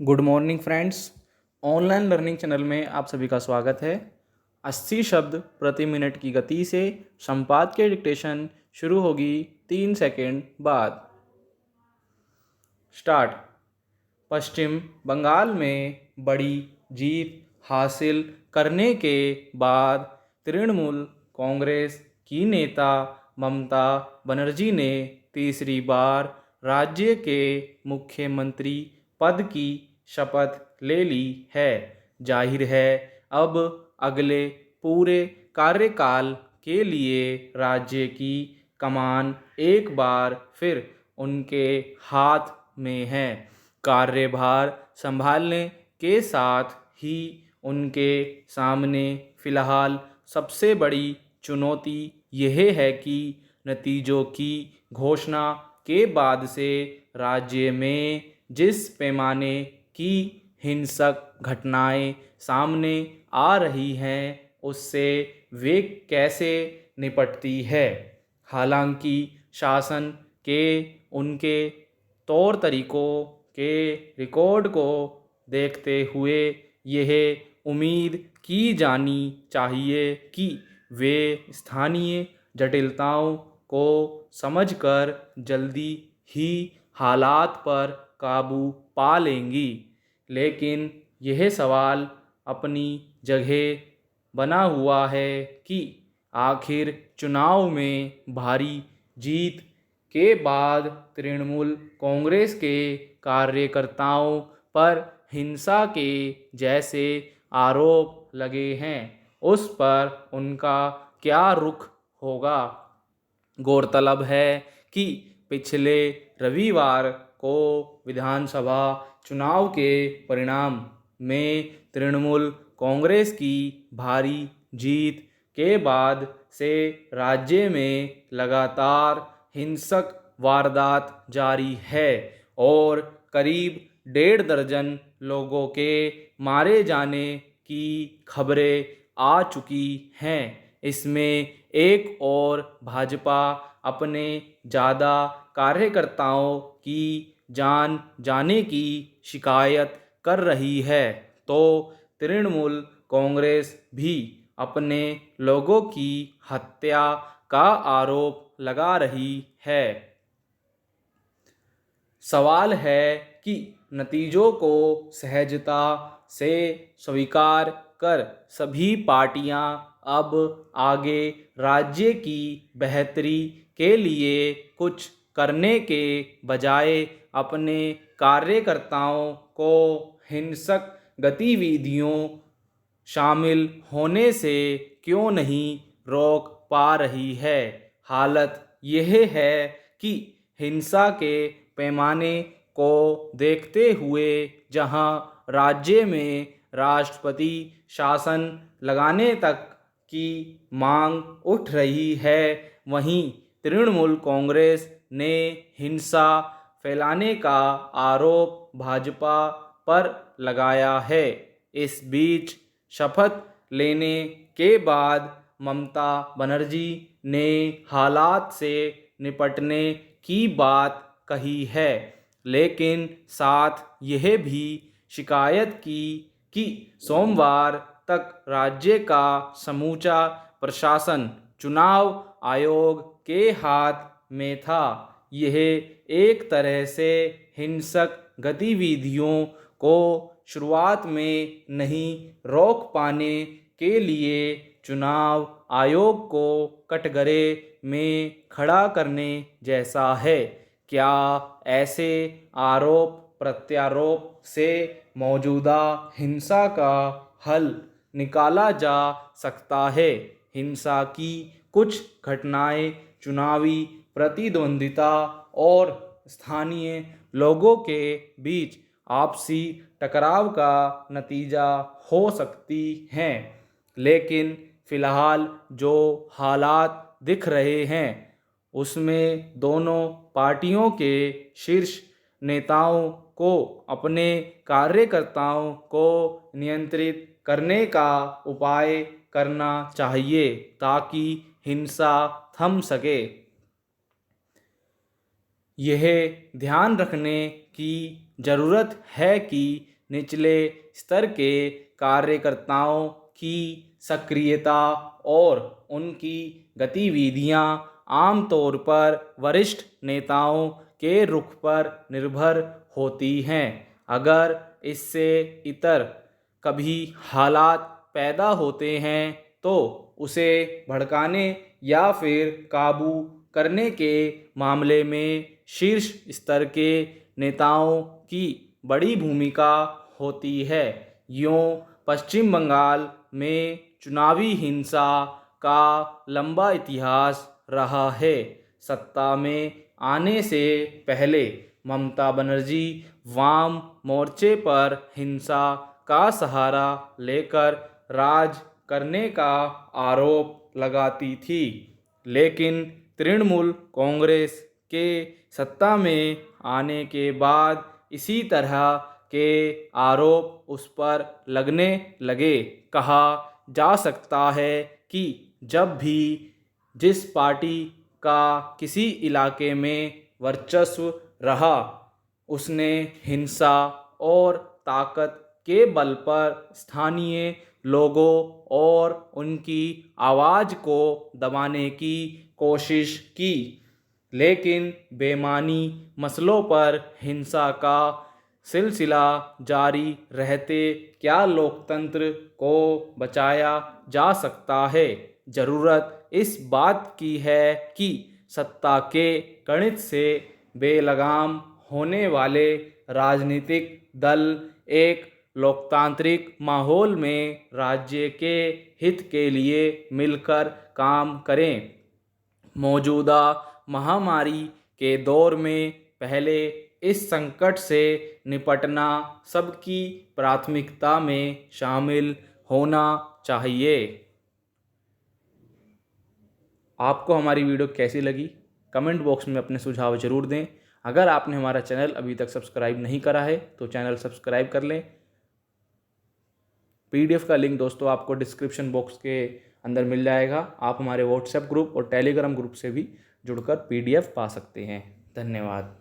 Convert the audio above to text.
Good morning friends. Online learning channel में आप सभी का स्वागत है। 80 शब्द प्रति मिनट की गति से संपादकीय डिक्टेशन शुरू होगी 3 सेकंड बाद। स्टार्ट। पश्चिम बंगाल में बड़ी जीत हासिल करने के बाद तृणमूल कांग्रेस की नेता ममता बनर्जी ने तीसरी बार राज्य के मुख्यमंत्री पद की शपथ ले ली है। जाहिर है अब अगले पूरे कार्यकाल के लिए राज्य की कमान एक बार फिर उनके हाथ में है। कार्यभार संभालने के साथ ही उनके सामने फिलहाल सबसे बड़ी चुनौती यह है कि नतीजों की घोषणा के बाद से राज्य में जिस पैमाने की हिंसक घटनाएं सामने आ रही हैं उससे वे कैसे निपटती है। हालांकि शासन के उनके तौर तरीकों के रिकॉर्ड को देखते हुए यह उम्मीद की जानी चाहिए कि वे स्थानीय जटिलताओं को समझकर जल्दी ही हालात पर काबू पा लेंगी। लेकिन यह सवाल अपनी जगह बना हुआ है कि आखिर चुनाव में भारी जीत के बाद तृणमूल कांग्रेस के कार्यकर्ताओं पर हिंसा के जैसे आरोप लगे हैं उस पर उनका क्या रुख होगा। गौरतलब है कि पिछले रविवार को विधानसभा चुनाव के परिणाम में तृणमूल कांग्रेस की भारी जीत के बाद से राज्य में लगातार हिंसक वारदात जारी है और करीब 1.5 दर्जन लोगों के मारे जाने की खबरें आ चुकी हैं। इसमें एक और भाजपा अपने ज़्यादा कार्यकर्ताओं की जान जाने की शिकायत कर रही है तो तृणमूल कांग्रेस भी अपने लोगों की हत्या का आरोप लगा रही है। सवाल है कि नतीजों को सहजता से स्वीकार कर सभी पार्टियां अब आगे राज्य की बेहतरी के लिए कुछ करने के बजाय अपने कार्यकर्ताओं को हिंसक गतिविधियों शामिल होने से क्यों नहीं रोक पा रही है। हालत यह है कि हिंसा के पैमाने को देखते हुए जहां राज्य में राष्ट्रपति शासन लगाने तक की मांग उठ रही है वहीं तृणमूल कांग्रेस ने हिंसा फैलाने का आरोप भाजपा पर लगाया है। इस बीच शपथ लेने के बाद ममता बनर्जी ने हालात से निपटने की बात कही है लेकिन साथ यह भी शिकायत की कि सोमवार तक राज्य का समूचा प्रशासन चुनाव आयोग के हाथ में था। यह एक तरह से हिंसक गतिविधियों को शुरुआत में नहीं रोक पाने के लिए चुनाव आयोग को कटघरे में खड़ा करने जैसा है। क्या ऐसे आरोप प्रत्यारोप से मौजूदा हिंसा का हल निकाला जा सकता है। हिंसा की कुछ घटनाएं चुनावी प्रतिद्वंदिता और स्थानीय लोगों के बीच आपसी टकराव का नतीजा हो सकती हैं लेकिन फिलहाल जो हालात दिख रहे हैं उसमें दोनों पार्टियों के शीर्ष नेताओं को अपने कार्यकर्ताओं को नियंत्रित करने का उपाय करना चाहिए ताकि हिंसा थम सके। यह ध्यान रखने की ज़रूरत है कि निचले स्तर के कार्यकर्ताओं की सक्रियता और उनकी गतिविधियां आमतौर पर वरिष्ठ नेताओं के रुख पर निर्भर होती हैं। अगर इससे इतर कभी हालात पैदा होते हैं तो उसे भड़काने या फिर काबू करने के मामले में शीर्ष स्तर के नेताओं की बड़ी भूमिका होती है। यूँ पश्चिम बंगाल में चुनावी हिंसा का लंबा इतिहास रहा है। सत्ता में आने से पहले ममता बनर्जी वाम मोर्चे पर हिंसा का सहारा लेकर राज करने का आरोप लगाती थी, लेकिन तृणमूल कांग्रेस के सत्ता में आने के बाद इसी तरह के आरोप उस पर लगने लगे। कहा जा सकता है कि जब भी जिस पार्टी का किसी इलाके में वर्चस्व रहा, उसने हिंसा और ताकत के बल पर स्थानीय लोगों और उनकी आवाज़ को दबाने की कोशिश की। लेकिन बेमानी मसलों पर हिंसा का सिलसिला जारी रहते क्या लोकतंत्र को बचाया जा सकता है? ज़रूरत इस बात की है कि सत्ता के गणित से बेलगाम होने वाले राजनीतिक दल एक लोकतांत्रिक माहौल में राज्य के हित के लिए मिलकर काम करें। मौजूदा महामारी के दौर में पहले इस संकट से निपटना सबकी प्राथमिकता में शामिल होना चाहिए। आपको हमारी वीडियो कैसी लगी? कमेंट बॉक्स में अपने सुझाव ज़रूर दें। अगर आपने हमारा चैनल अभी तक सब्सक्राइब नहीं करा है तो चैनल सब्सक्राइब कर लें। PDF का लिंक दोस्तों आपको डिस्क्रिप्शन बॉक्स के अंदर मिल जाएगा। आप हमारे व्हाट्सएप ग्रुप और टेलीग्राम ग्रुप से भी जुड़कर PDF पा सकते हैं। धन्यवाद।